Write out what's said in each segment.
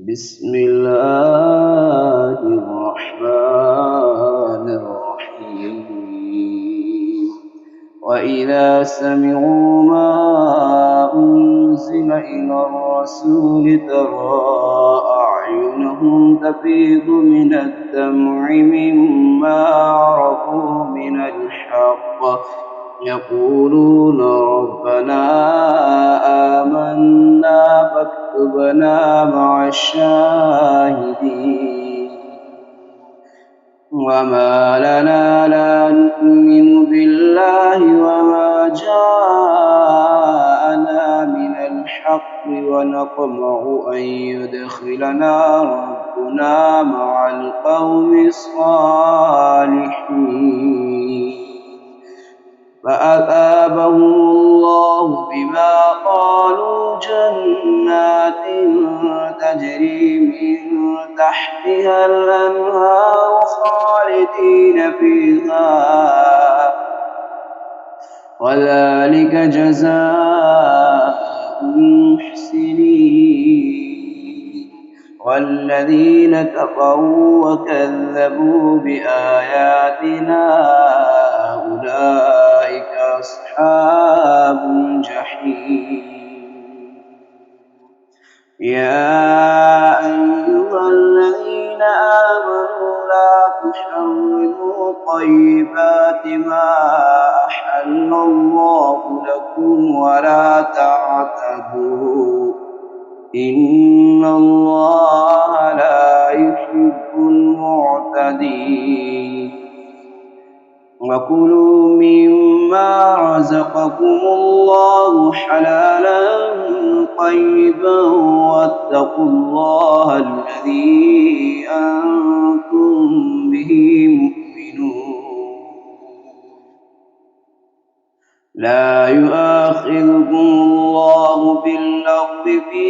بسم الله الرحمن الرحيم وإذا سمعوا ما أنزل إلى الرسول ترى أعينهم تفيض من الدمع مما عرفوا من الحق يقولون ربنا آمنا فاكتبنا مع الشاهدين وما لنا لا نؤمن بالله وما جاءنا من الحق ونطمع أن يدخلنا ربنا مع القوم الصالحين فأثابهم الله بما قالوا جنات تجري من تحتها الأنهار خالدين فيها وذلك جزاء المحسنين والذين كفروا وكذبوا بآياتنا أولئك أصحاب الجحيم يا أيها الذين آمنوا لا تحرموا طيبات ما أحل الله لكم ولا تعتدوا إن الله لا يحب المعتدين وكلوا مما رزقكم الله حلالا طيبا واتقوا الله الذي أنتم به مؤمنون لا يؤاخذكم الله باللغو في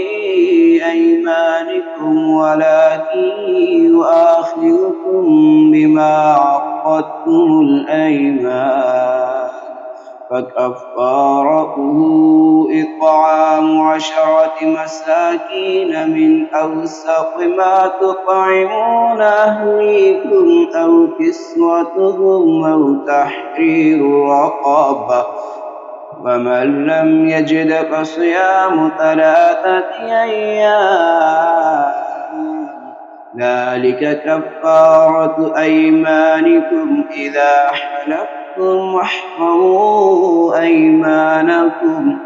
أيمانكم ولكن يؤاخذكم بما عقدتم الأيمان فكفارته إطعام 10 مساكين من أوسط ما تطعمون أهليكم أو كسوتهم أو تحرير رقبة ومن لم يجد فصيام 3 أيام ذلك كفارة أيمانكم إذا حلفتم واحفظوا أيمانكم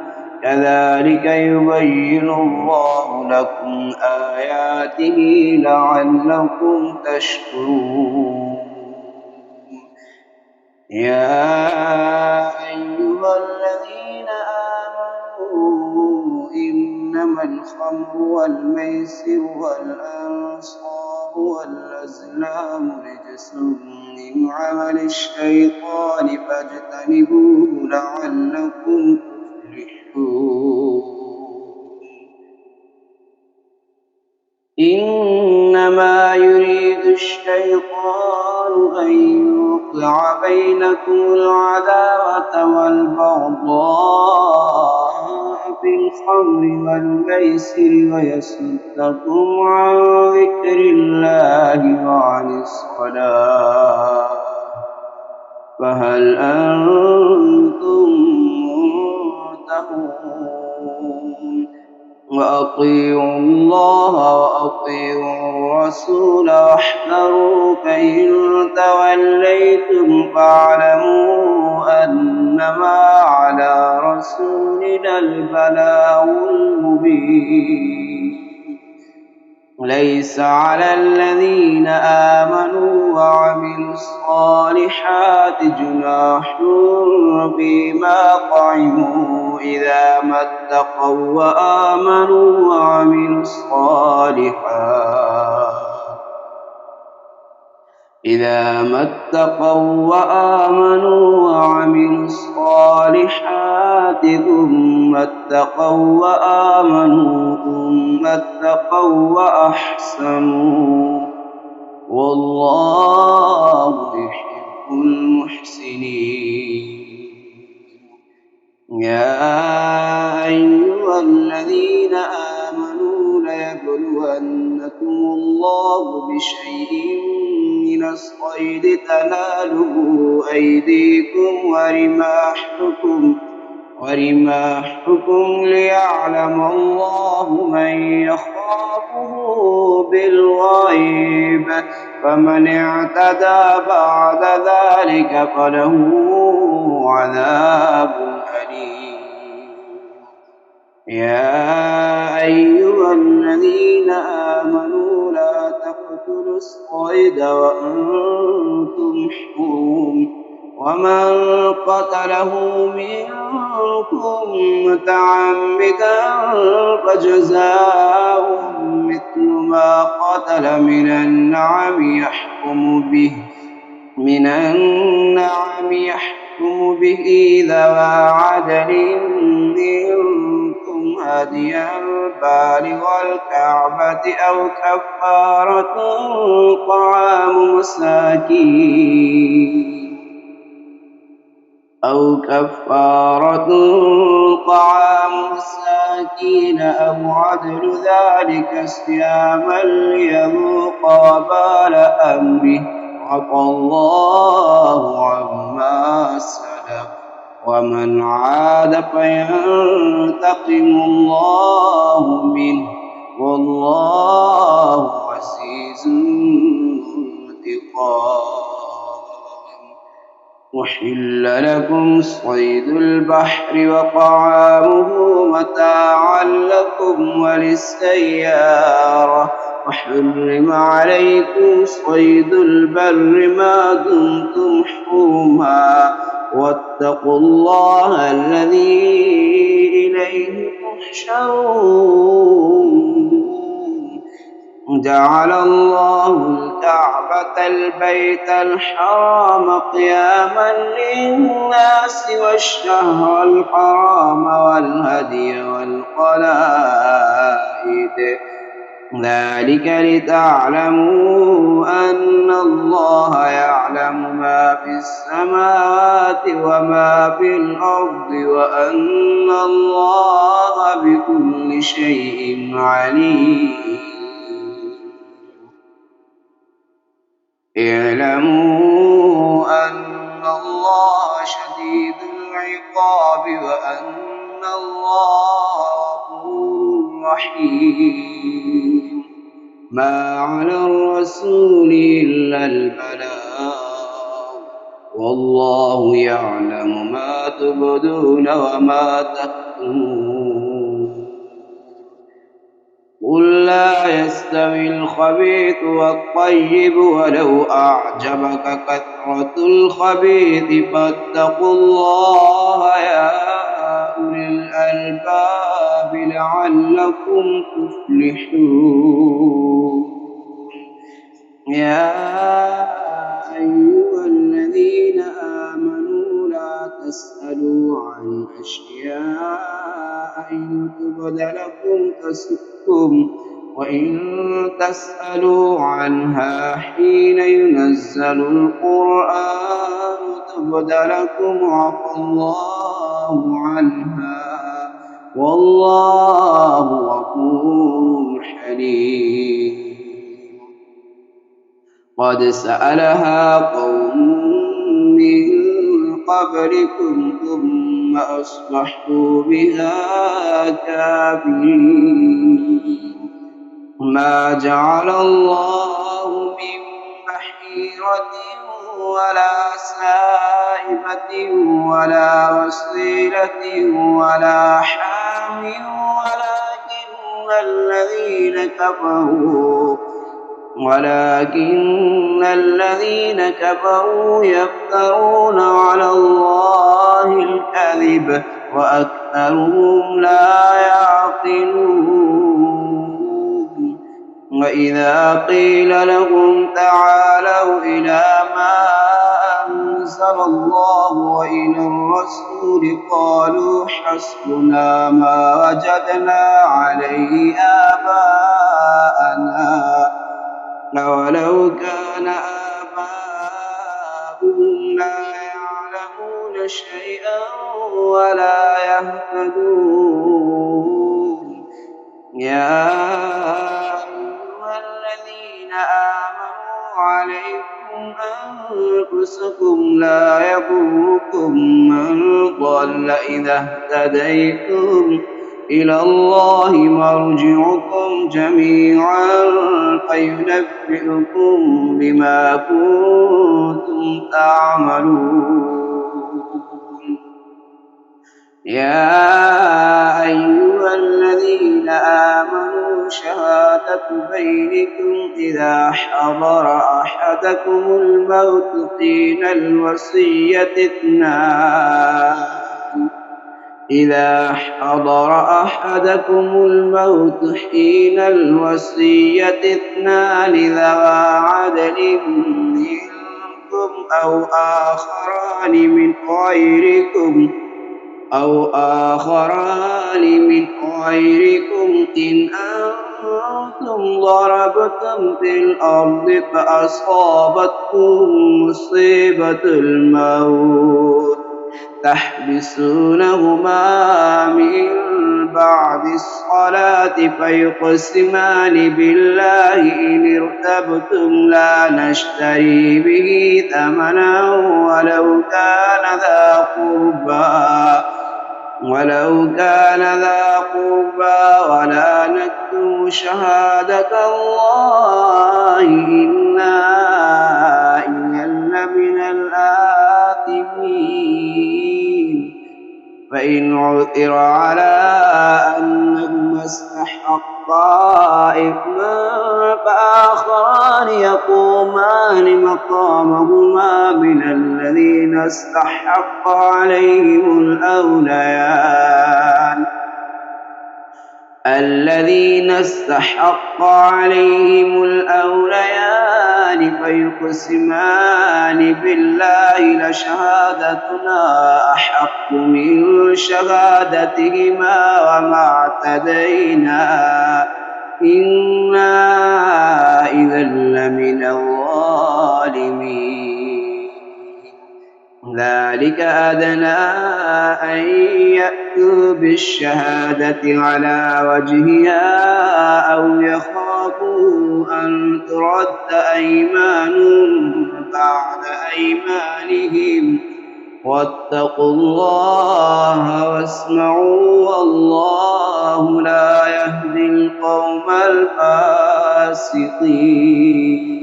كذلك يبين الله لكم آياته لعلكم تشكرون يا أيها الذين آمنوا إنما الخمر والميسر والأنصاب والأزلام رجس من عمل الشيطان فاجتنبوه لعلكم تفلحون إنما يريد الشيطان أن يوقع بينكم العداوة والبغضاء في الخمر والميسر ويصدكم عن ذكر الله وعن الصلاة فهل أنتم منتهون وأطيعوا الله وأطيعوا الرسول واحذروا فإن توليتم فاعلموا أنما على رسولنا البلاغ المبين ليس على الذين آمنوا وعملوا الصالحات جناح فيما طعموا إذا ما اتقوا وآمنوا وعملوا الصالحات إذا ما اتقوا وآمنوا وعملوا الصالحات ثم اتقوا وآمنوا ثم اتقوا وأحسنوا والله يحب المحسنين يا أيها الذين آمنوا وليبلونكم الله بشيء من الصيد تناله أيديكم ورماحكم ليعلم الله من يخافه بالغيب، فمن اعتدى بعد ذلك فله عذاب أليم. يا أيها الذين آمنوا لا تقتلوا الصيد وأنتم حرم، ومن قتله منكم متعمدا فجزاء مثل ما قتل من النعم يحكم به ذوى عدل منكم هديا بالغ الكعبة أو كفارة طعام مساكين أو عدل ذلك صياما ليذوق وبال أمره، عفى الله عما سلف، ومن عاد فينتقم الله منه، والله عزيز انتقام. أحل لكم صيد البحر وطعامه متاعا لكم وللسيارة، وحرم عليكم صيد البر ما دمتم حرما، واتقوا الله الذي إليه تحشرون. جعل الله الكعبة البيت الحرام قياما للناس والشهر الحرام والهدي والقلائد، ذلك لتعلموا أن الله يعلم ما في السماوات وما في الأرض، وأن الله بكل شيء عليم. اعلموا أن الله شديد العقاب وأن الله غفور رحيم. ما على الرسول إلا البلاغ، والله يعلم ما تبدون وما تكتمون. قل لا يستوي الخبيث والطيب ولو أعجبك كثرة الخبيث، فاتقوا الله يا أولي الألباب لعلكم تفلحون. يا أيها الذين آمنوا لا تسألوا عن أشياء إن تبد لكم تسؤكم، وإن تسألوا عنها حين ينزل القرآن تبد لكم عفى الله عنها، والله غفور حليم. قد سألها قوم من قبلكم ثم أصبحوا بها كافرين. ما جعل الله من بحيرة ولا سائبة ولا وصيلة ولا حام، ولكن الذين كفروا يفترون على الله الكذب وأكثرهم لا يعقلون. وإذا قيل لهم تعالوا إلى ما أنزل الله وإلى الرسول قالوا حسبنا ما وجدنا عليه آباءنا، أولو كان آباؤهم لا يعلمون شيئا ولا يهتدون. يا آمنوا عليكم أنفسكم لا يضركم من ضل إذا اهتديتم إلى الله مرجعكم جميعا فينبئكم بما كنتم تعملون. يا أيها الذين آمنوا شهادة بينكم إذا حضر أحدكم الموت حين الوصية اثنان ذوى عدل منكم أو آخران من غيركم إن أنتم ضربتم في الأرض فأصابتكم مصيبة الموت تحبسونهما من بعد الصلاة فيقسمان بالله إن ارتبتم لا نشتري به ثمنا ولو كان ذا قربى ولا نكتم شهادة الله إنا إذا لمن الآثمين. فإن عثر على أنهما استحقا إثما فآخران يقومان مقامهما من الذين استحق عليهم الأوليان فيقسمان بالله لشهادتنا أحق من شهادتهما وما اعتدينا إنا إذا لمن الظالمين. ذلك أدنى أن يأتوا بالشهادة على وجهها أو يخافوا أن ترد أيمان بعد أيمانهم واتقوا الله واسمعوا والله لا يهدي القوم الفاسقين.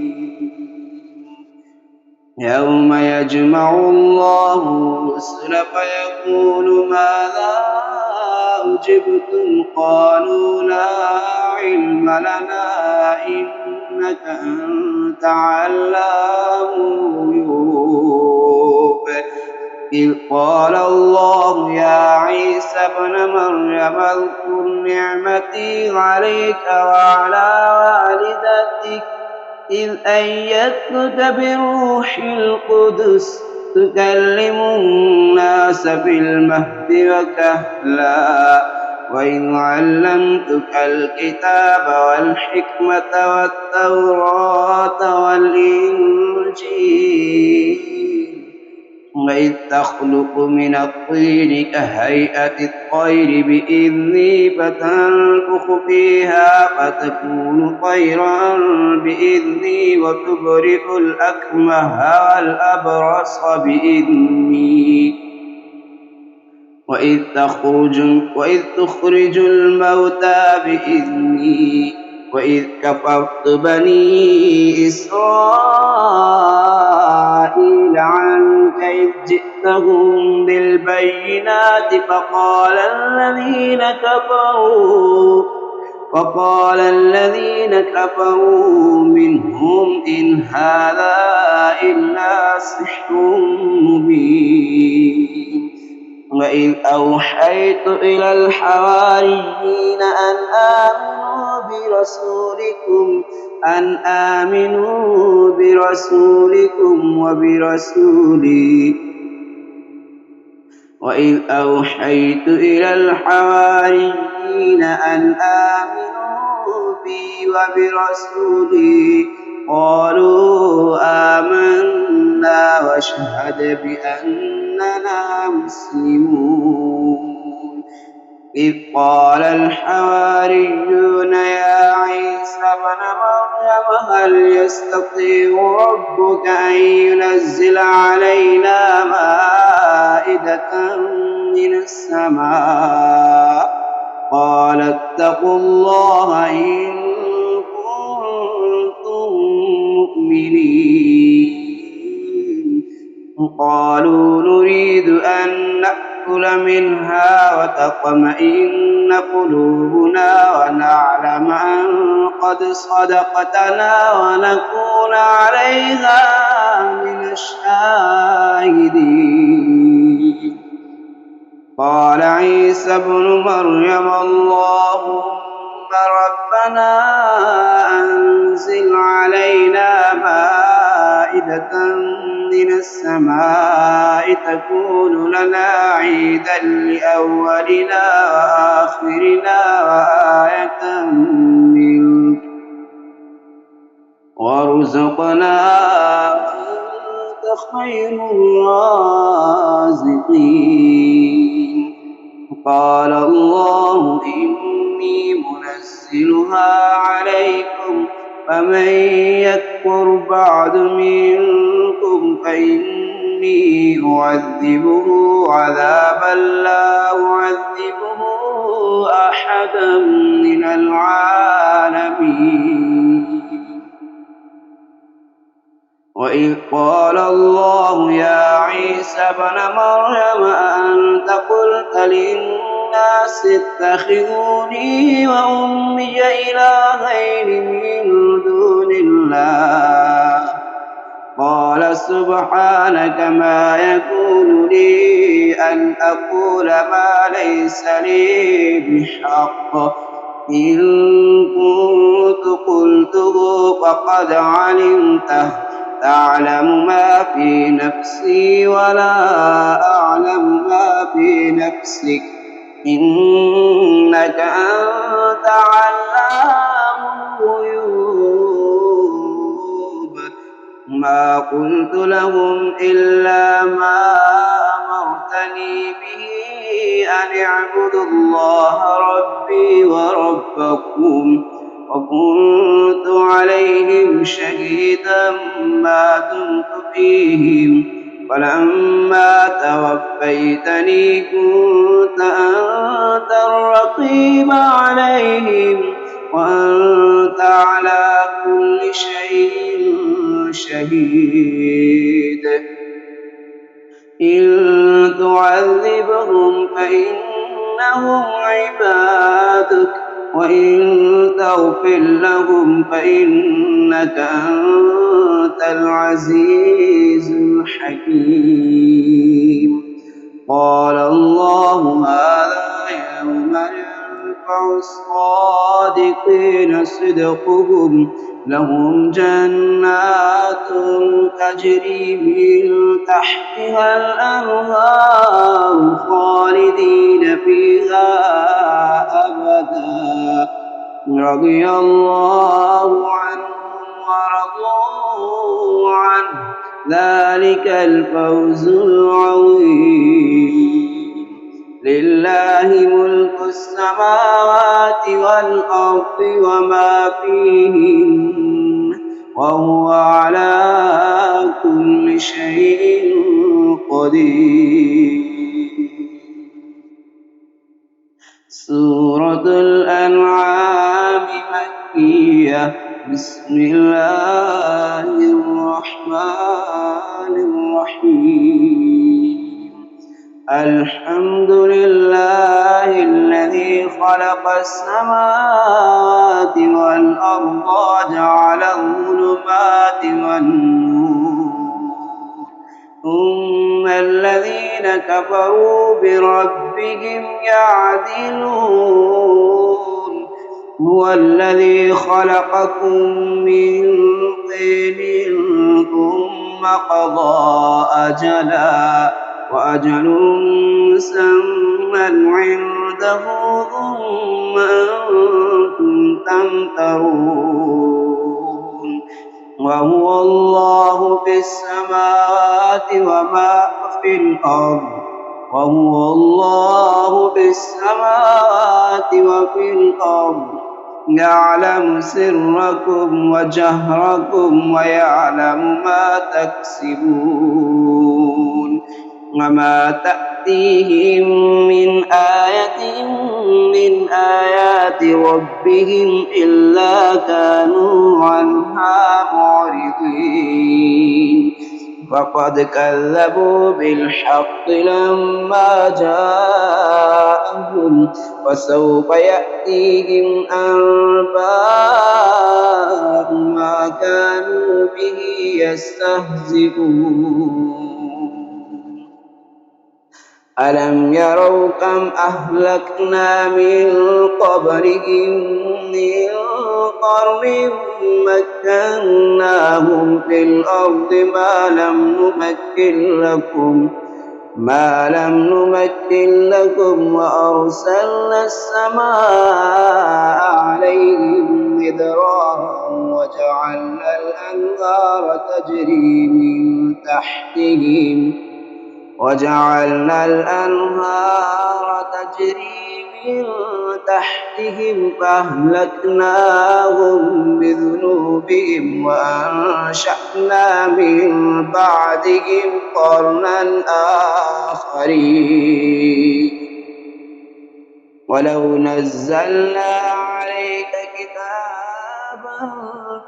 يوم يجمع الله الرسل فيقول ماذا أجبتم قالوا لا علم لنا إنك أنت علام الغيوب. إذ قال الله يا عيسى ابن مريم اذكر نعمتي عليك وعلى والدتك إذ أيدتك بروح القدس تكلم الناس في المهد وكهلا وإذ علمتك الكتاب والحكمة والتوراة والإنجيل وإذ تخلق من الطين كهيئة الطير بإذني فتنفخ فيها فتكون طيرا بإذني وتبرئ الأكمه والأبرص بإذني وإذ تخرج الموتى بإذني وإذ كفرت بني إسرائيل عنك إذ جئتهم بالبينات فقال الذين كفروا منهم إن هذا إلا سحر مبين. وإذ أوحيت إلى الحواريين أن آمنوا برسولكم وبرسولي وإذ أوحيت إلى الحواريين أن آمنوا بي وبرسولي قالوا آمنا واشهد بأننا مسلمون. إذ قال الحواريون يا عيسى عيسى ابن مريم هل يستطيع ربك أن ينزل علينا مائدة من السماء قال اتقوا الله إن كنتم مؤمنين قالوا نريد أن نأكل منها وتطمئن قلوبنا ونعلم أن قد صدقتنا ونكون عليها من الشاهدين قال عيسى ابن مريم اللهم ربنا أنزل علينا مائدة من السماء تكون لنا عيدا لأولنا وآخرنا وآية منك وارزقنا وأنت خير الرازقين قال الله إني منزلها عليكم فمن يكفر بعد منكم فإني أعذبه عذابا لا أعذبه أحدا من العالمين وإذ قال الله يا عيسى ابن مريم أأنت قلت للناس اتخذوني وأمي إلهين من دون الله قال سبحانك ما يكون لي أن أقول ما ليس لي بحق إن كنت قلته فقد علمته تعلم ما في نفسي ولا أعلم ما في نفسك إنك أنت علام الغيوب ما قلت لهم إلا ما أمرتني به أن اعبدوا الله ربي وربكم وكنت عليهم شهيدا ما دمت فيهم فلما توفيتني كنت أنت الرقيب عليهم وأنت على كل شيء شهيد إن تعذبهم فإنهم عبادك وإن تغفر لهم فإنك أنت العزيز الحكيم قال الله هذا يوم ينفع الصادقين صدقهم لهم جنات تجري من تحتها الأنهار خالدين فيها أبدا رضي الله عنهم ورضوا عنه ذلك الفوز العظيم لله ملك السماوات والأرض وما فيهن وهو على كل شيء قدير. سورة الأنعام مكية. بسم الله الرحمن الرحيم. الحمد لله الذي خلق السماوات والأرض وجعل الظلمات والنور ثم الذين كفروا بربهم يعدلون هو الذي خلقكم من طين ثم قضى أجلا وأجل مسمى عنده ثم أنتم تمترون وهو الله في السماوات وما في الأرض وهو الله في السماوات وفي الأرض يعلم سركم وجهركم ويعلم ما تكسبون وما تأتيهم من آية من آيات ربهم إلا كانوا عنها معرضين فقد كذبوا بالحق لما جاءهم وسوف يأتيهم أنباء ما كانوا به يستهزئون ألم يروا كم أهلكنا من قبلهم من قرن مكناهم في الأرض ما لم نمكن لكم وأرسلنا السماء عليهم مدرارا وجعلنا الأنهار تجري من تحتهم فأهلكناهم بذنوبهم وأنشأنا من بعدهم قرنا آخرين ولو نزلنا عليك كتابا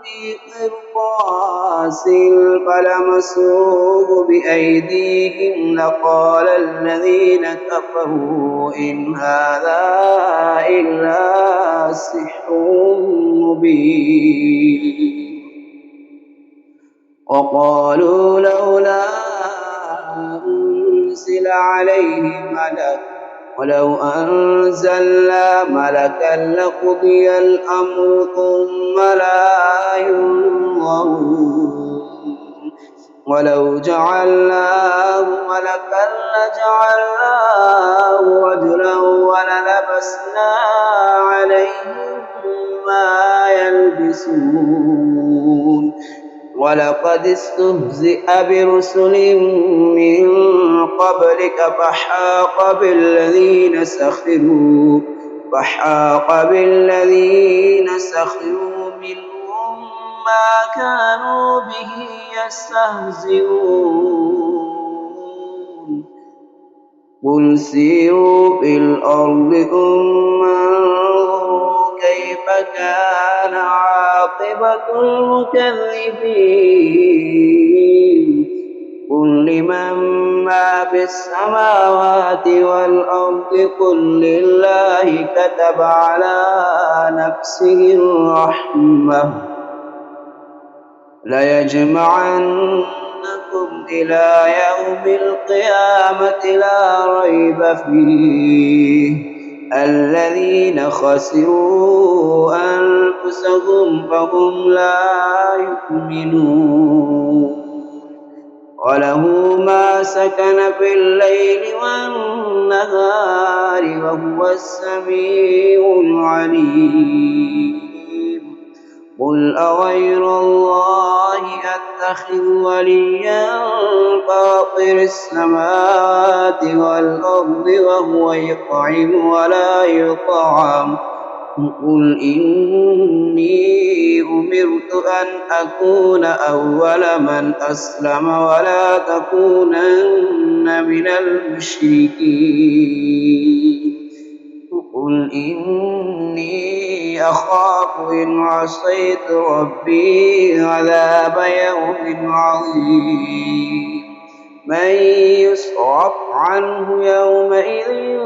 في قرطاس فلمسوه بأيديهم لقال الذين كفروا إن هذا إلا سحر مبين وقالوا لولا أنزل عليه ملك ولو أنزلنا ملكا لقضي الأمر ثم لا ينظرون ولو جعلناه ملكا لجعلناه رجلا وللبسنا عليهم ما يلبسون ولقد استهزئ برسل من قبلك فحاق بالذين سخروا منهم ما كانوا به يستهزئون قل سيروا في الأرض ثم انظروا كيف كان عاقبة المكذبين قل لمن ما في السماوات والأرض قل لله كتب على نفسه الرحمة ليجمعنكم إلى يوم القيامة لا ريب فيه الذين خسروا أنفسهم فهم لا يؤمنون وله ما سكن في الليل والنهار وهو السميع العليم قل أغير الله أتخذ وليا فاطر السماوات والأرض وهو يطعم ولا يطعم قل إني أمرت أن أكون أول من أسلم ولا تكونن من المشركين قل إني أخاف إن عصيت ربي عذاب يوم عظيم من يصرف عنه يومئذ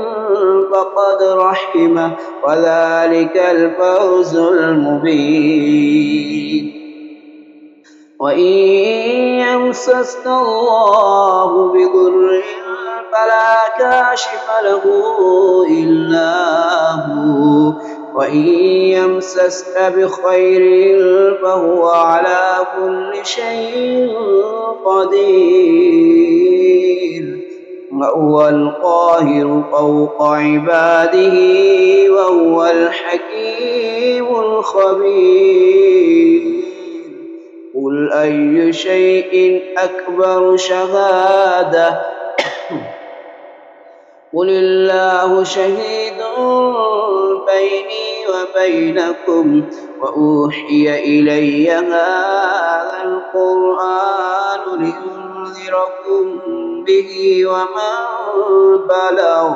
فقد رحمه وذلك الفوز المبين وإن يمسسك الله بضر فلا كاشف له إلا هو وإن يمسسك بخير فهو على كل شيء قدير وهو القاهر فوق عباده وهو الحكيم الخبير قل أي شيء أكبر شهادة قل الله شهيد بيني وبينكم وأوحي إلي هذا القرآن لأنذركم به ومن بلغ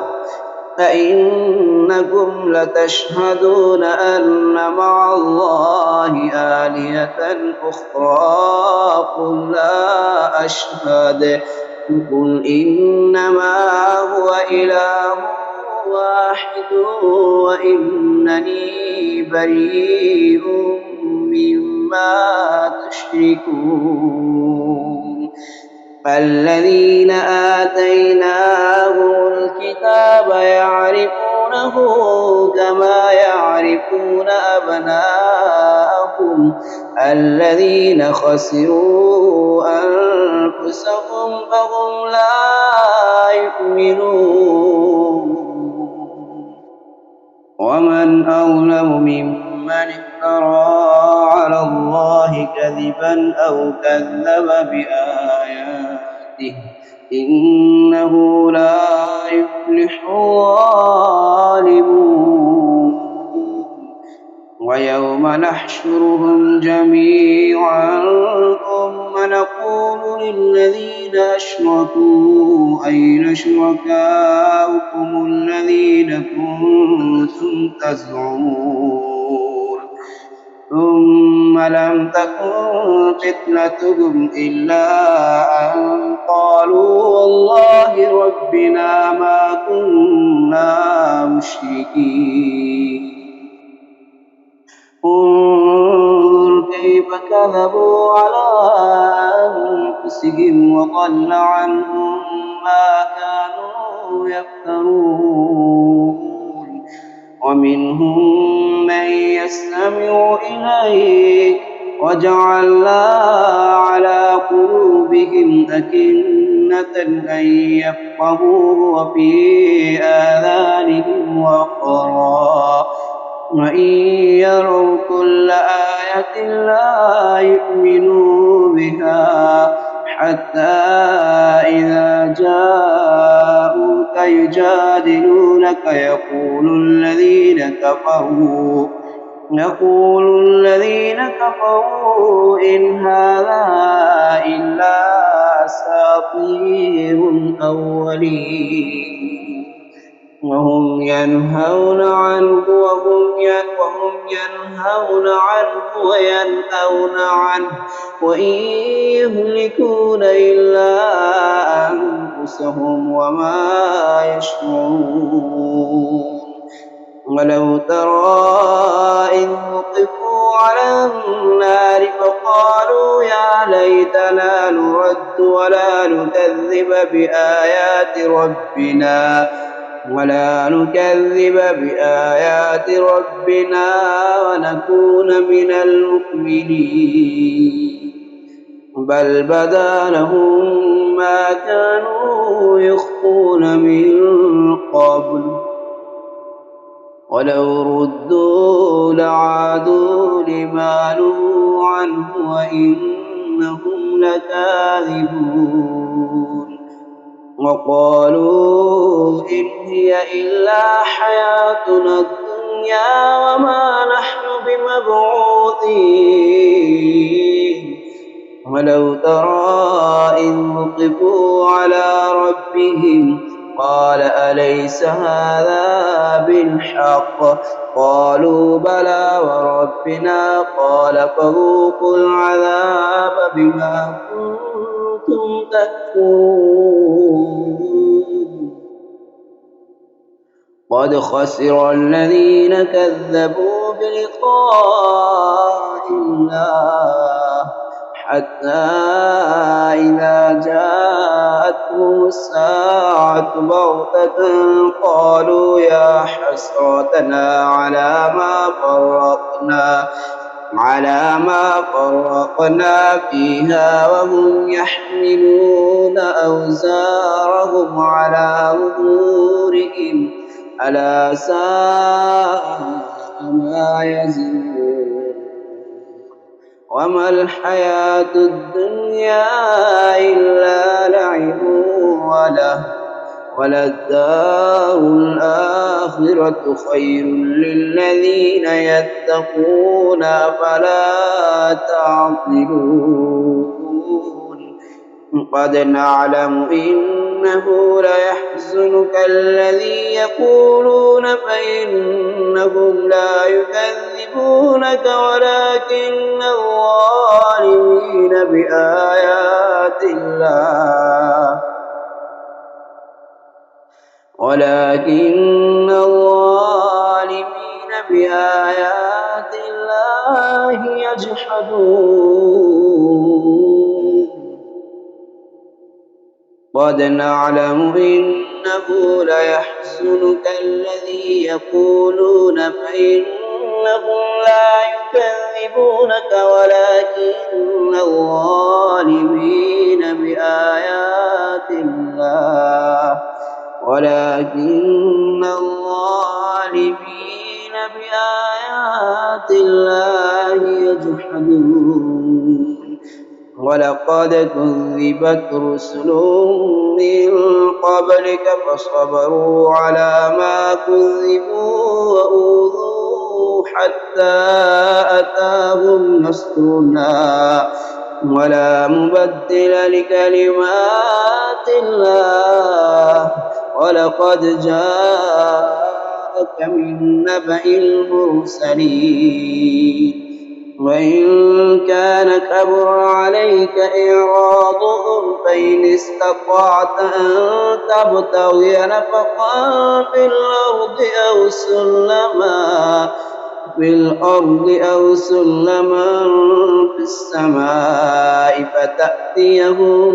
أئنكم لتشهدون أن مع الله آلهة أخرى قل لا أشهد قل إنما هو إله واحد وإنني بريء مما تشركون الذين آتيناهم الكتاب يعرفونه كما يعرفون أبناءهم الذين خسروا أنفسهم فهم لا يؤمنون ومن أظلم ممن افترى على الله كذبا أو كذب بآياته إنه لا يفلح الظالمون ويوم نحشرهم جميعا ثم نقول للذين أشركوا أين شركاؤكم الذين كنتم تزعمون ثم لم تكن فتنتهم إلا أن قالوا والله ربنا ما كنا مشركين انظر كيف كذبوا على أنفسهم وضل عنهم ما كانوا يفترون ومنهم من يستمع إليك وجعلنا على قلوبهم أكنة أن يفقهوه وفي آذانهم وقرا وإن يروا كل آية لا يؤمنوا بها حتى إذا جاءوك يجادلونك يقول الذين كفروا إن هذا إلا أساطير الأولين وهم ينهون عنه وينأون عنه وإن يهلكون إلا أنفسهم وما يشعرون ولو ترى إذ وقفوا على النار فقالوا يا ليتنا نرد ولا نكذب بآيات ربنا ونكون من المؤمنين بل بدا لهم ما كانوا يخفون من قبل ولو ردوا لعادوا لما نهوا عنه وإنهم لكاذبون وقالوا إن هي إلا حياتنا الدنيا وما نحن بمبعوثين ولو ترى إذ وقفوا على ربهم قال أليس هذا بالحق قالوا بلى وربنا قال فذوقوا العذاب بما كنتم تكفرون قد خسر الذين كذبوا بلقاء الله حتى إذا جاءتهم الساعة بغتة قالوا يا حسرتنا على ما فرطنا فيها وهم يحملون أوزارهم على ظهورهم ألا ساء ما يزرون وما الحياة الدنيا إلا لعب وله وللدار الآخرة خير للذين يتقون أفلا تعقلون قد نعلم إنه ليحزنك الذي يقولون فإنهم لا يكذبونك ولكن الظالمين بآيات الله يجحدون قد نعلم إنه ليحزنك الذي يقولون فإنهم لا يكذبونك ولكن الظالمين بآيات الله يجحدون ولقد كذبت رسل من قبلك فصبروا على ما كذبوا وأوذوا حتى أتاهم نصرنا ولا مبدل لكلمات الله ولقد جاءك من نبأ المرسلين وإن كان كبر عليك إعراضهم فإن استطعت أن تبتغي نفقا في الأرض أو سلما في السماء فتأتيهم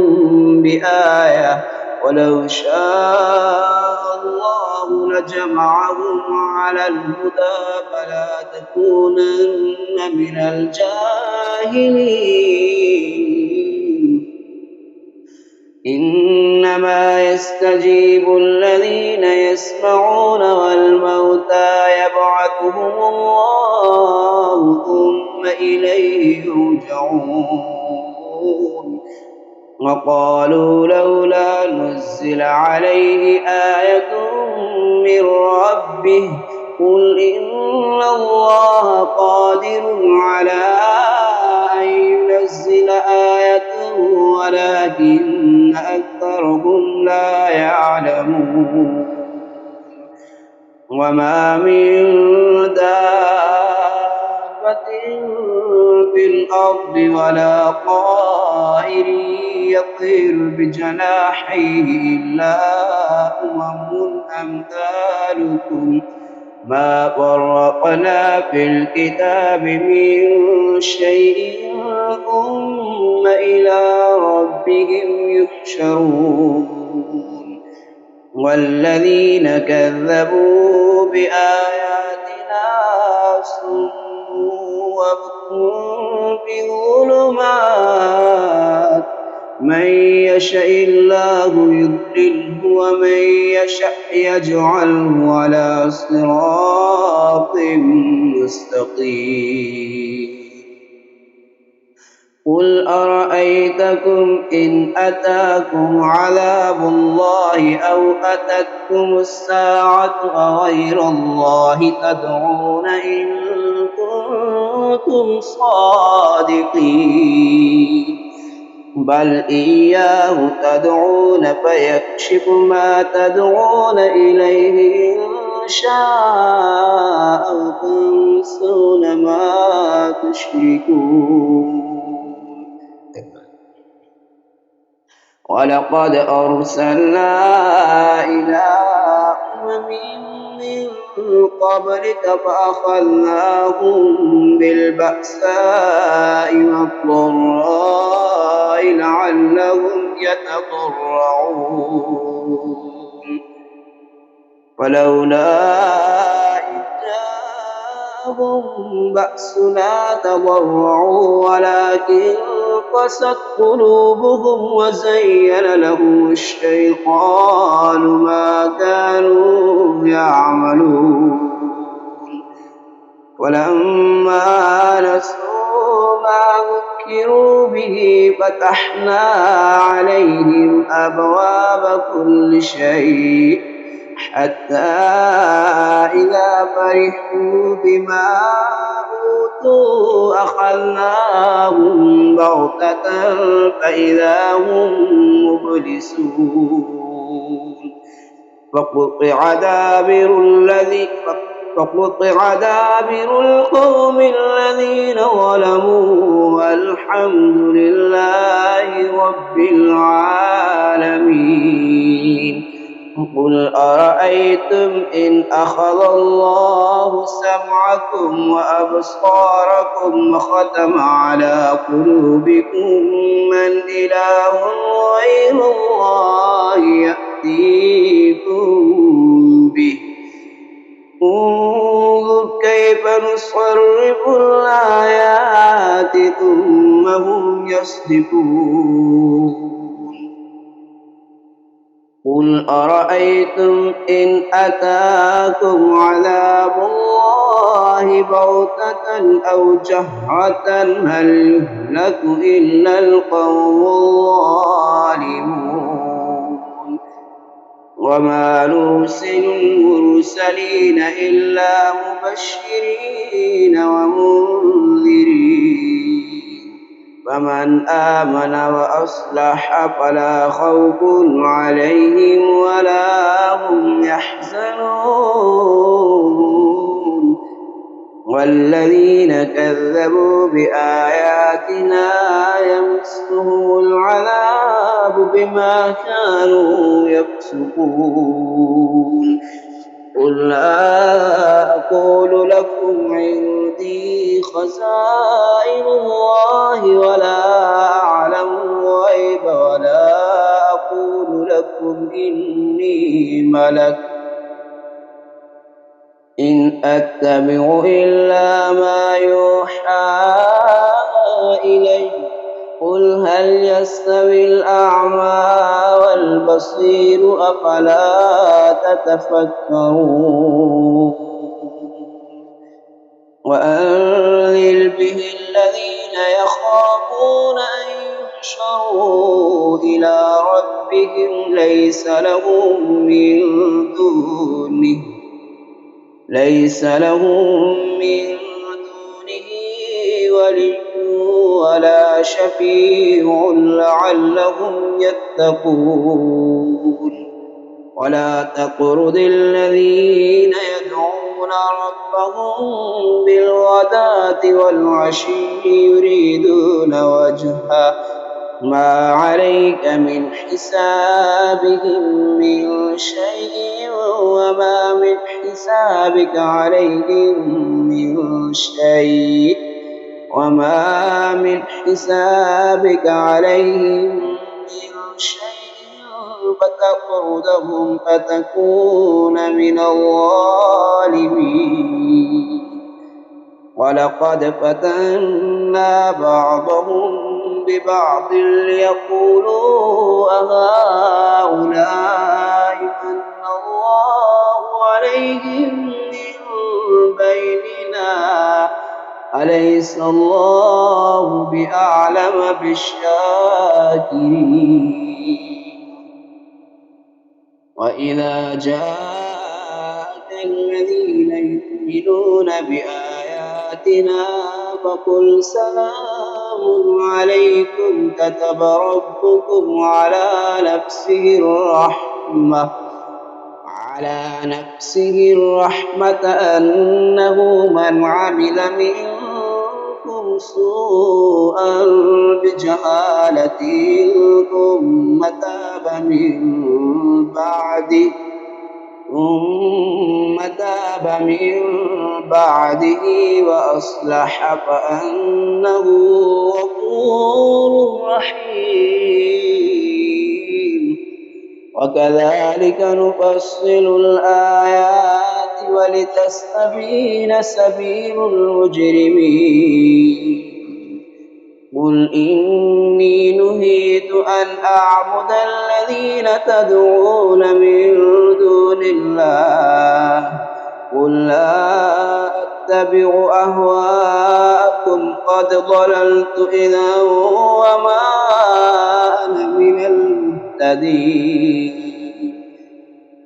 بآية ولو شاء الله لجمعهم على الهدى فلا تكونن من الجاهلين إنما يستجيب الذين يسمعون والموتى يبعثهم الله ثم إليه يرجعون وقالوا لولا نزل عليه آية من ربه قل إن الله قادر على أن ينزل آية ولكن أكثرهم لا يعلمون وما من دابة في الأرض ولا طائر يطير بجناحيه إلا أمثالكم ما فرقنا في الكتاب من شيء ثم إلى ربهم يحشرون والذين كذبوا بآياتنا صم وبكم في الظلمات من يشاء الله يضلله ومن يشاء يجعله على صراط مستقيم قل أرأيتكم إن أتاكم عذاب الله أو أتتكم الساعة أغير الله تدعون إن كنتم صادقين بل إياه تدعون فيكشف ما تدعون إليه إن شاء وتنسون ما تشركون ولقد أرسلنا إلى أمم من قبلك فأخذناهم بالبأساء والضراء لعلهم يتضرعون ولولا إذ جاءهم بأسنا تضرعوا ولكن قست قلوبهم وزين لهم الشيطان ما كانوا يعملون ولما نسوا ما ذكروا به فتحنا عليهم أبواب كل شيء حتى إذا فرحوا بما أوتوا أخذناهم بغتة فإذا هم مبلسون فقطع دابر القوم الذين ظلموا والحمد لله رب العالمين. قل أرأيتم إن أخذ الله سمعكم وأبصاركم وختم على قلوبكم من إله غير الله يأتيكم به انظر كيف نصرف الآيات ثم هم يصدفون. قل أرأيتم إن أتاكم عذاب الله بغتة أو جهرة هل يهلك إلا القوم الظالمون. وما نرسل المرسلين إلا مبشرين ومنذرين فمن آمن وأصلح فلا خوف عليهم ولا هم يحزنون. والذين كذبوا بآياتنا يمسهم العذاب بما كانوا يفسقون. قل لا أقول لكم عندي خزائن الله ولا أعلم الغيب ولا أقول لكم إني ملك إن أتبع إلا ما يوحى إلي. قل هل يستوي الأعمى والبصير أفلا تتفكرون. وأنذر به الذين يخافون أن يحشروا إلى ربهم ليس لهم من دونه ولي ولا شفيع لعلهم يتقون. ولا تطرد الذين يدعون ربهم بالغداة والعشي يريدون وجهه ما عليك من حسابهم من شيء وما من حسابك عليهم من شيء فتطردهم فتكون من الظالمين. ولقد فتنا بعضهم ببعض ليقولوا أهؤلاء من الله عليهم من بيننا أليس الله بأعلم بالشاكرين. وإذا جاءك الذين يؤمنون بآياتنا فقل سلام عليكم كتب ربكم على نفسه الرحمة أنه من عمل منكم سوءا بجهالة ثم تاب من بعده وأصلح فأنه غفور رحيم. وكذلك نفصل الآيات ولتستبين سبيل المجرمين. قل إني نهيت أن أعبد الذين تدعون من دون الله قل لا أتبع أهواءكم قد ضللت إذا وما أنا من المهتدين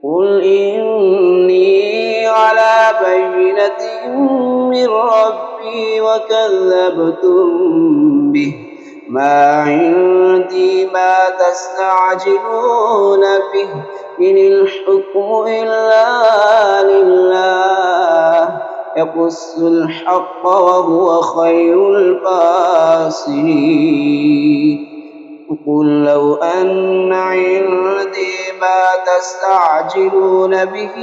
قل إني على بينة من ربي وكذبتم به ما عندي ما تستعجلون به إن الحكم إلا لله يقص الحق وهو خير الفاصلين قل لو أن عندي ما تستعجلون به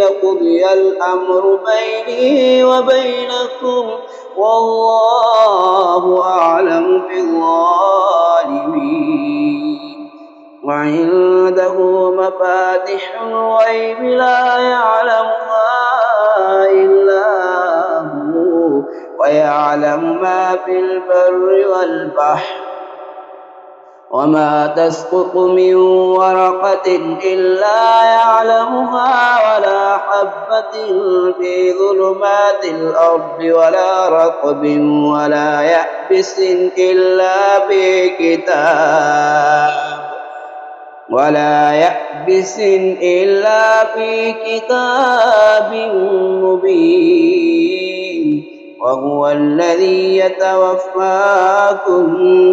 لقضي الأمر بيني وبينكم والله أعلم بالظالمين وعنده مفاتح الغيب لا يعلمها إلا هو ويعلم ما في البر والبحر وما تسقط من ورقة إلا يعلمها ولا حبة في ظلمات الأرض ولا يأبس إلا في كتاب مبين وهو الذي يتوفاكم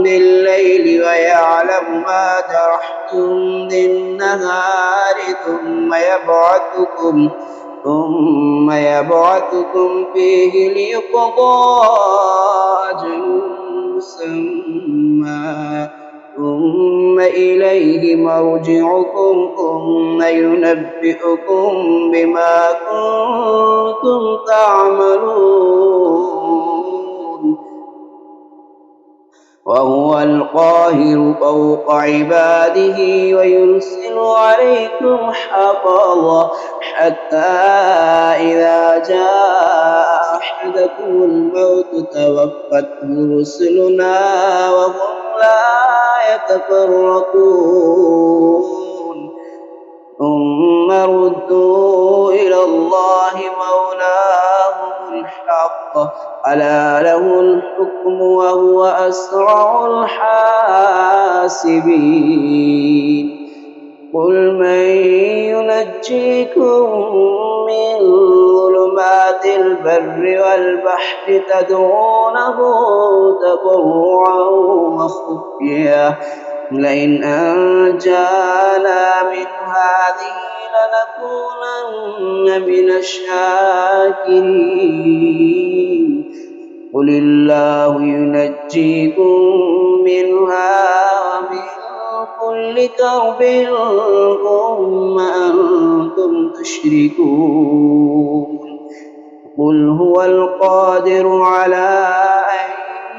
بالليل ويعلم ما جرحتم بالنهار ثم يبعثكم فيه ليقضى أجل مسمى ثم إليه مرجعكم ثم ينبئكم بما كنتم تعملون وهو القاهر فوق عباده ويرسل عليكم حفظا حتى إذا جاء أحدكم الموت توفته رسلنا وهم لا يتفرقون ثم ردوا إلى الله مولاهم الحق ألا له الحكم وهو أسرع الحاسبين قل من ينجيكم من ظلمات البر والبحر تدعونه تضرعا وخفيا لئن أنجانا من هذه لنكونن من الشاكرين قل الله ينجيكم منها ومن كل كرب ثم أنتم تشركون قل هو القادر على أن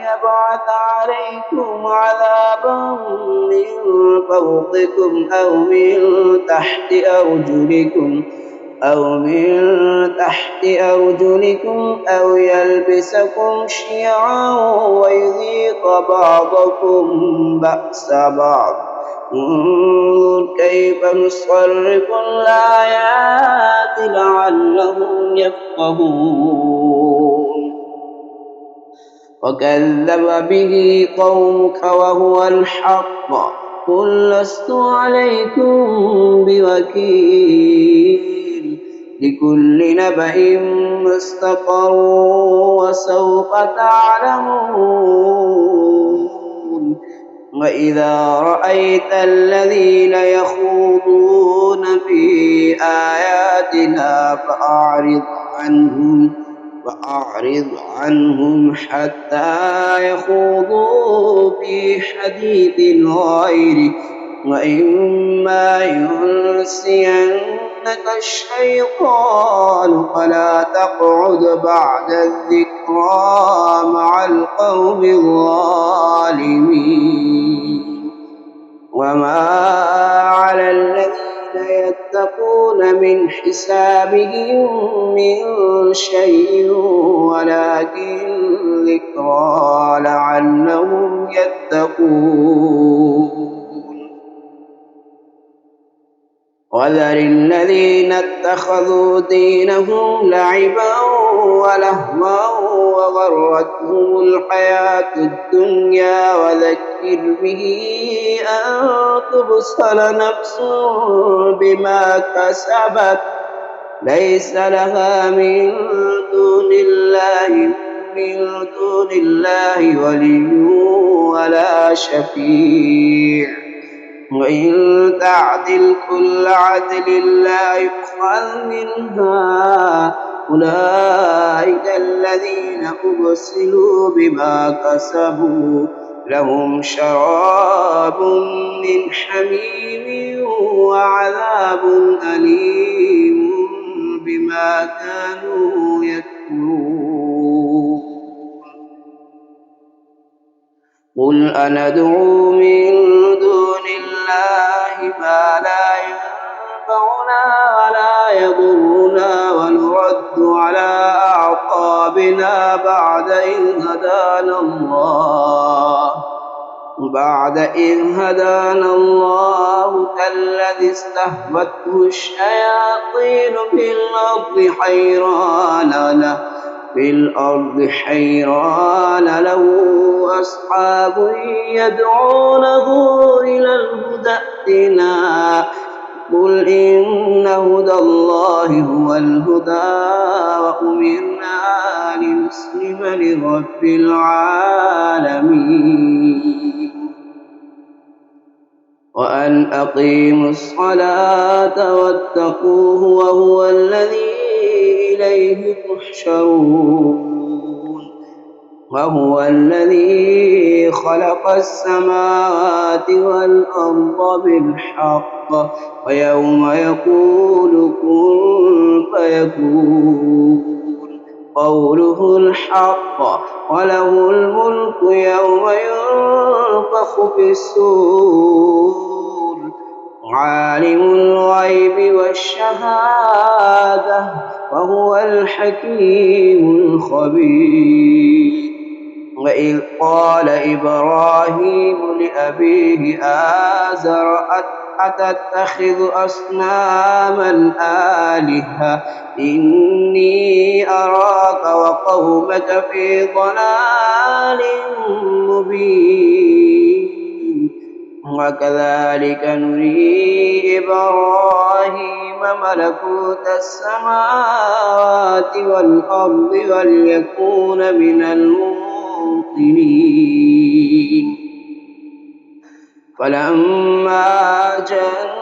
يبعث عليكم عذابا من فوقكم أو من تحت أرجلكم أو يلبسكم شيعا ويذيق بعضكم بأس بعض انظر كيف نصرف الآيات لعلهم يفقهون وكذب به قومك وهو الحق قل لست عليكم بوكيل لكل نبأ مستقر وسوف تعلمون وإذا رأيت الذين يخوضون في آياتنا فأعرض عنهم حتى يخوضوا في حديث غيره وإما ينسينك الشيطان فلا تقعد بعد الذكرى مع القوم الظالمين وما على الذين يتقون من حسابهم من شيء ولكن ذكرى لعلهم يتقون وذر الذين اتخذوا دينهم لعبا ولهوا وغرتهم الحياة الدنيا وذكر به أن تبصر نفس بما كسبت ليس لها من دون الله ولي ولا شفيع وإن تعدل كل عدل لا يؤخذ منها أولئك الذين أبسلوا بما كسبوا لهم شراب من حميم وعذاب أليم بما كانوا يكفرون قل أندعو من دون الله ما لا ينفعنا ولا يضرنا ونرد على أعقابنا بعد إذ هدانا الله كالذي استهوته الشياطين في الأرض حيران له أصحاب يدعونه إلى الهدى ائتنا قل إن هدى الله هو الهدى وأمرنا لنسلم لرب العالمين وأن أقيموا الصلاة واتقوه وهو الذي إليه تحشرون وهو الذي خلق السماوات والأرض بالحق ويوم يقول كن فيكون قوله الحق وله الملك يوم ينفخ في الصور عالم الغيب والشهادة وهو الحكيم الخبير وإذ قال إبراهيم لأبيه آزر أتتخذ أصناما آلهة إني أراك وقومك في ضلال مبين وكذلك نري إبراهيم ملكوت السماوات والأرض وليكون من الموقنين فلما جن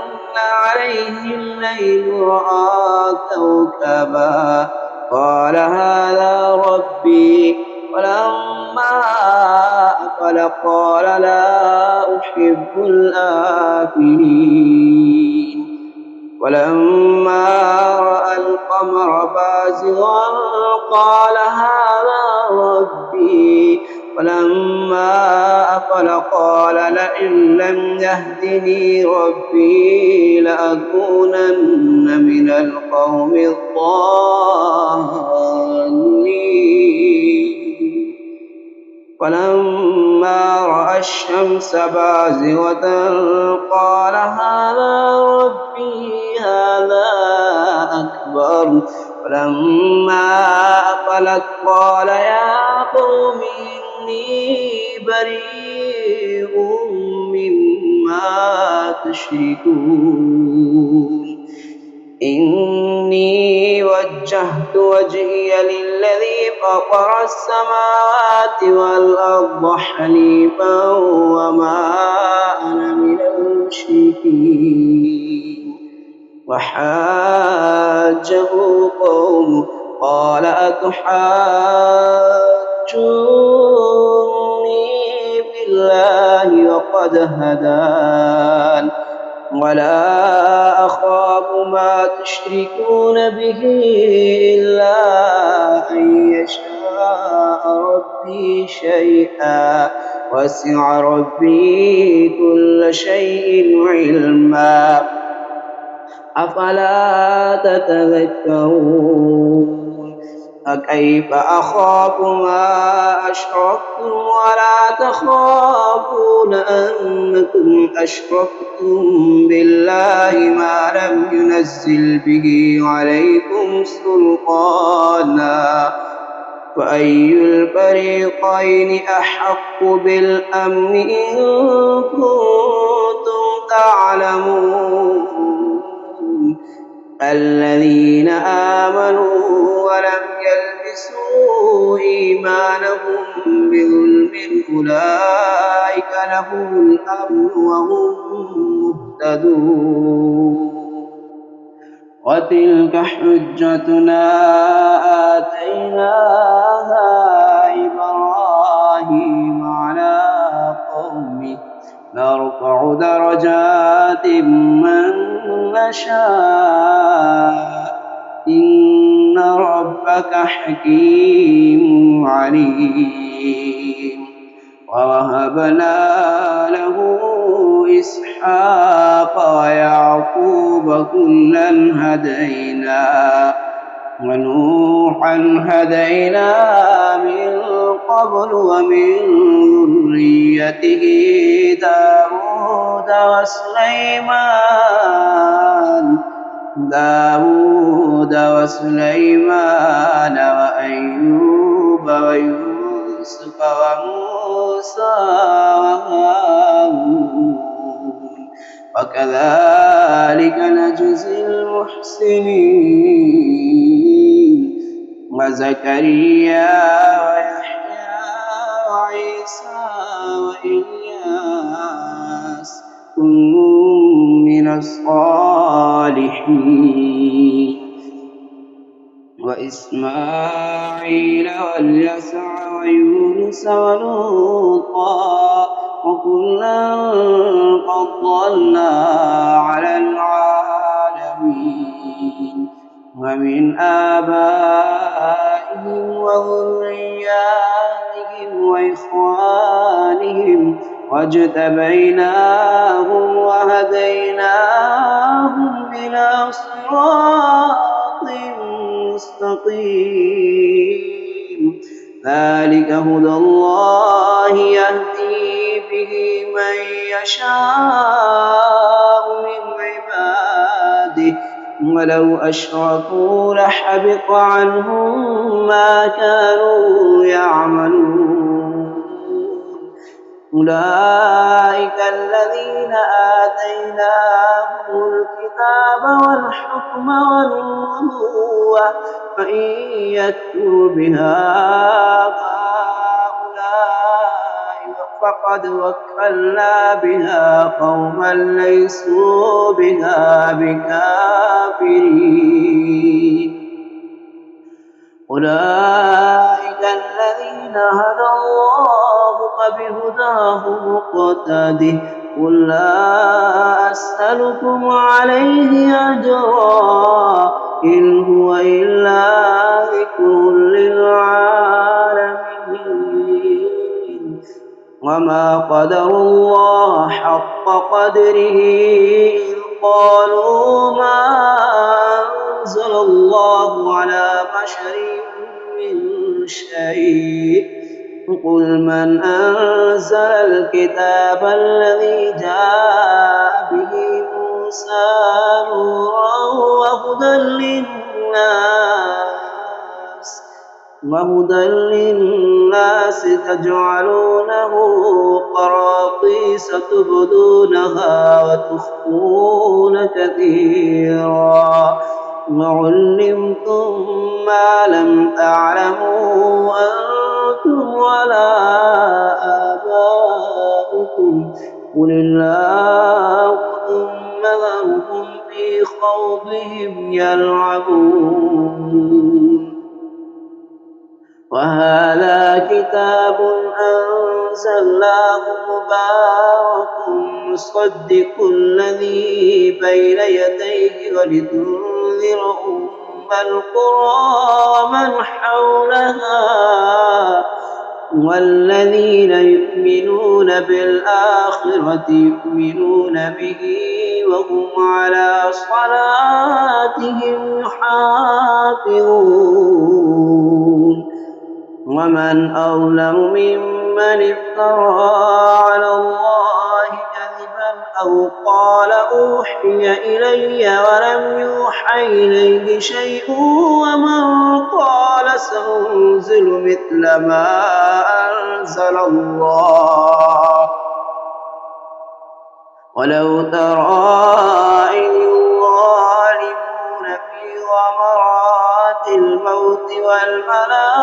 عليه الليل رأى كوكبا قال هذا ربي ولما أفل قال لا أحب الآفلين ولما رأى القمر بازغا قال هذا ربي ولما أفل قال لئن لم يهدني ربي لأكونن من القوم الضالين فلما رأى الشمس بازغة قال هذا ربي هذا أكبر فلما أفلت قال يا قوم إني بريء مما تشركون إني وجهت وجهي للذي فطر السماوات والأرض حنيفا وما أنا من المشركين وحاجه قومه قال أتحاجوني بالله وقد هدان ولا أخاف ما تشركون به إلا أن يشاء ربي شيئا وسع ربي كل شيء علما أفلا تتذكرون فكيف أخاف ما أشركتم ولا تخافون أنكم أشركتم بالله ما لم ينزل به عليكم سلطانا فأي الفريقين أحق بالأمن إن كنتم تعلمون الذين آمنوا ولم يلبسوا إيمانهم بظلم أولئك لهم الأمن وهم مهتدون وتلك حجتنا آتيناها إبراهيم على قومه نرفع درجات من نشاء إن ربك حكيم عليم ووهبنا له إسحاق ويعقوب كلا هدينا ونوحا هدينا من قبل ومن ذريته داود وسليمان وأيوب ويوسف وموسى وهارون وكذلك نجزي المحسنين وزكريا ويحيى وعيسى وإلياس كل من الصالحين وإسماعيل واليسع ويونس ولوطا وكلا فضلنا على العالمين ومن آبائهم وذرياتهم وإخوانهم واجتبيناهم وهديناهم إلى صراط مستقيم ذلك هدى الله يهدي به من يشاء من عباده ولو أشركوا لحبط عنهم ما كانوا يعملون أولئك الذين آتيناهم الكتاب والحكم والنبوة فإن يكفر بها هؤلاء فقد وكلنا بها قوما ليسوا بها بكافرين أولئك الذين هدى الله فبهداه مقتده قل لا أسألكم عليه أجرا إن هو إلا ذكر للعالمين وما قدروا الله حق قدره إذ قالوا ما أنزل الله على بشر من شيء قل من أنزل الكتاب الذي جاء به موسى نورا وهدى للناس تجعلونه قراطيس تبدونها وتخفون كثيرا وعلمتم ما لم تعلموا أنتم ولا آباؤكم قل الله ثم ذرهم في خوضهم يلعبون وهذا كتاب أنزلناه مبارك مصدق الذي بين يديه ولتنذر أم القرى ومن حولها والذين يؤمنون بالآخرة يؤمنون به وهم على صلاتهم يحافظون ومن أظلم ممن افترى على الله كذبا أو قال أوحي إلي ولم يوحى إليه شيء ومن قال سأنزل مثل ما أنزل الله ولو ترى إذ الظالمون في غمرات الموت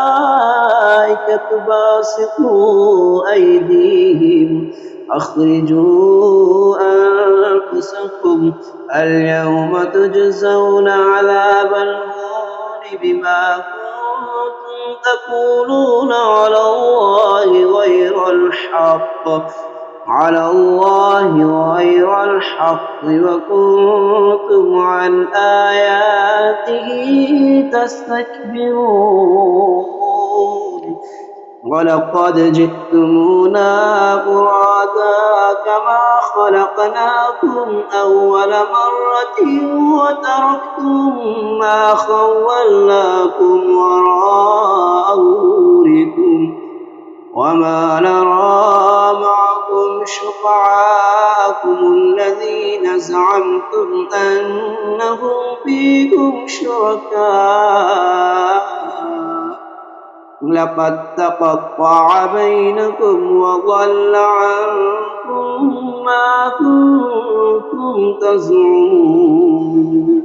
والملائكة باسطوا أيديهم أخرجوا أنفسكم اليوم تجزون عذاب الهون بما كنتم تقولون على الله غير الحق وكنتم عن آياته تستكبرون ولقد جئتمونا فرادا كما خلقناكم أول مرة وتركتم ما خولناكم وراء ظهوركم وما نرى معكم شفعاءكم الذين زعمتم أنهم فيكم شركاء لقد تقطع بينكم وضل عنكم ما كنتم تزعمون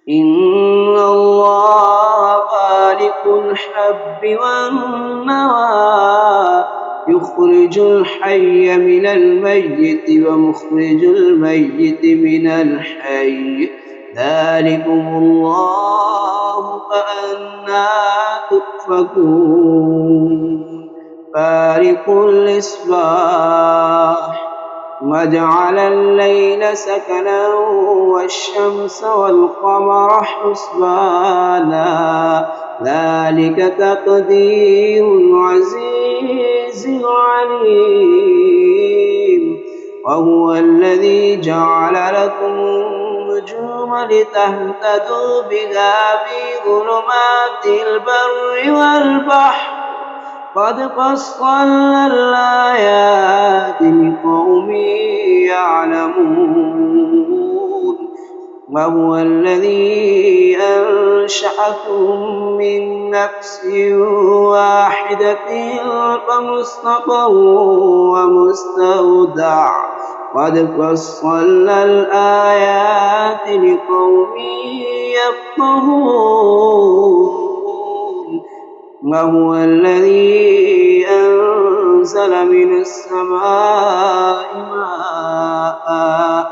إن الله فالق الحب والنوى يخرج الحي من الميت ومخرج الميت من الحي ذلكم الله فأنى تؤفكون فالق الإصباح وجعل الليل سكنا والشمس والقمر حسبانا ذلك تقدير العزيز العليم وهو الذي جعل لكم النجوم لتهتدوا بها في ظلمات البر والبحر قد فصلنا الآيات لقوم يعلمون وهو الذي أنشأكم من نفس واحدة فمستقر ومستودع قد فصلنا الآيات لقوم يفقهون وهو الذي أنزل من السماء ماء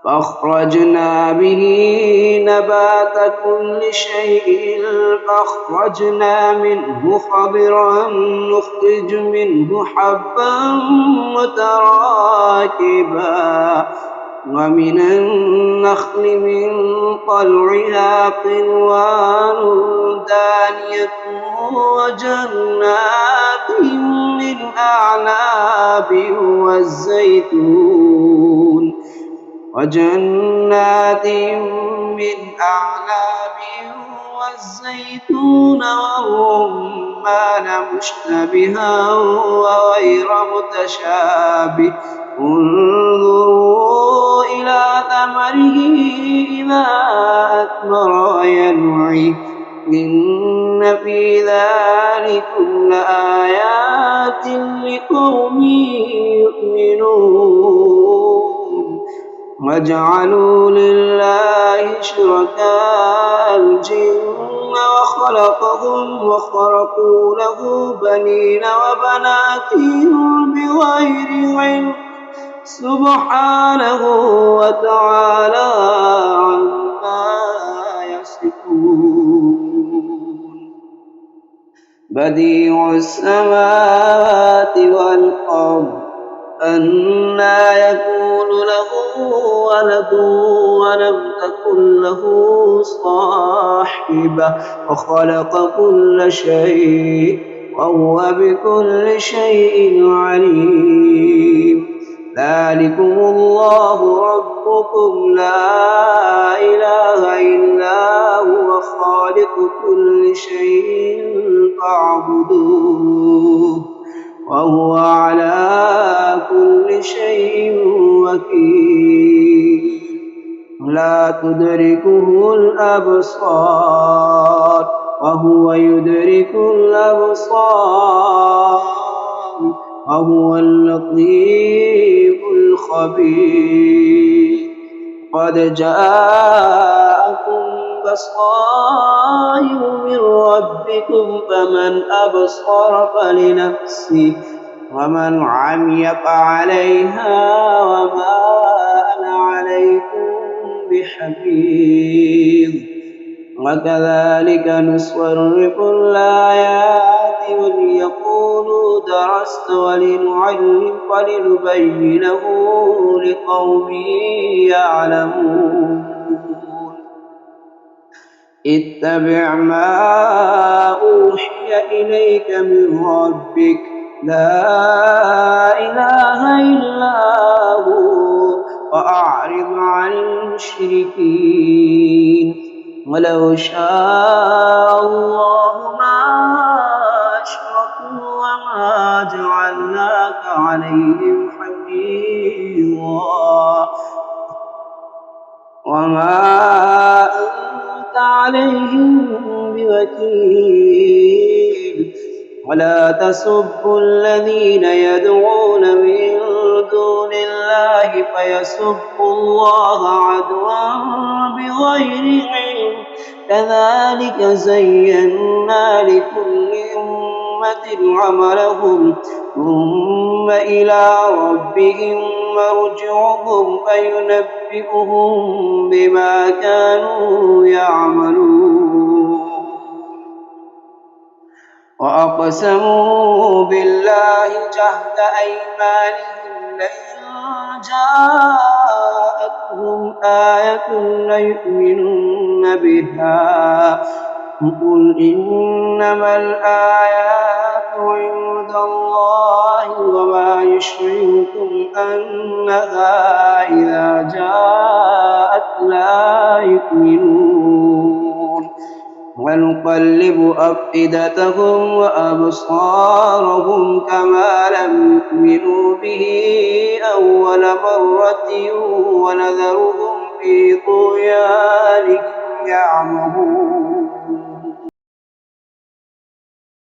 فأخرجنا به نبات كل شيء فأخرجنا منه خضرا نخرج منه حبا متراكبا ومن النخل من طلعها قنوان دانية وجنات من أعناب والزيتون والرمان مشتبها وغير متشابه انظروا إلى ثمره إذا أثمر وينعي إن في ذلكم لآيات لقوم يؤمنون وجعلوا لله شركاء الجن وخلقهم وخرقوا له بنين وبنات بغير علم سبحانه وتعالى عما يصفون بديع السماوات والأرض أنى يكون له ولد ولم تكن له صاحبة وخلق كل شيء وهو بكل شيء عليم. ذلكم الله ربكم لا إله إلا هو خالق كل شيء فاعبدوه وهو على كل شيء وكيل. لا تدركه الأبصار وهو يدرك الأبصار وهو اللطيف الخبير. قد جاءكم بصائر من ربكم فمن أبصر فلنفسه ومن عمي فعليها وما أنا عليكم بحفيظ. وكذلك نصرف الآيات وليقولوا درست ولنبينه لقوم يعلمون. اتبع ما أوحي إليك من ربك لا إله إلا هو وأعرض عن المشركين. ولو شاء الله ما أشركوا وما جعلناك عليهم حفيظا وما أنت عليهم بوكيل. ولا تسبوا الذين يدعون من دون الله فيسبوا الله عدوا بغير علم. كذلك زينا لكل أمة عملهم ثم إلى ربهم مرجعهم فينبئهم بما كانوا يعملون. وأقسموا بالله جهد أيمانهم لئن جاءتهم آية ليؤمنن بها قل إنما الآيات عند الله وما يشعركم أنها إذا جاءت لا يؤمنون. ونقلب أفئدتهم وأبصارهم كما لم يؤمنوا به أول مرة ونذرهم في طغيانهم يعمهون.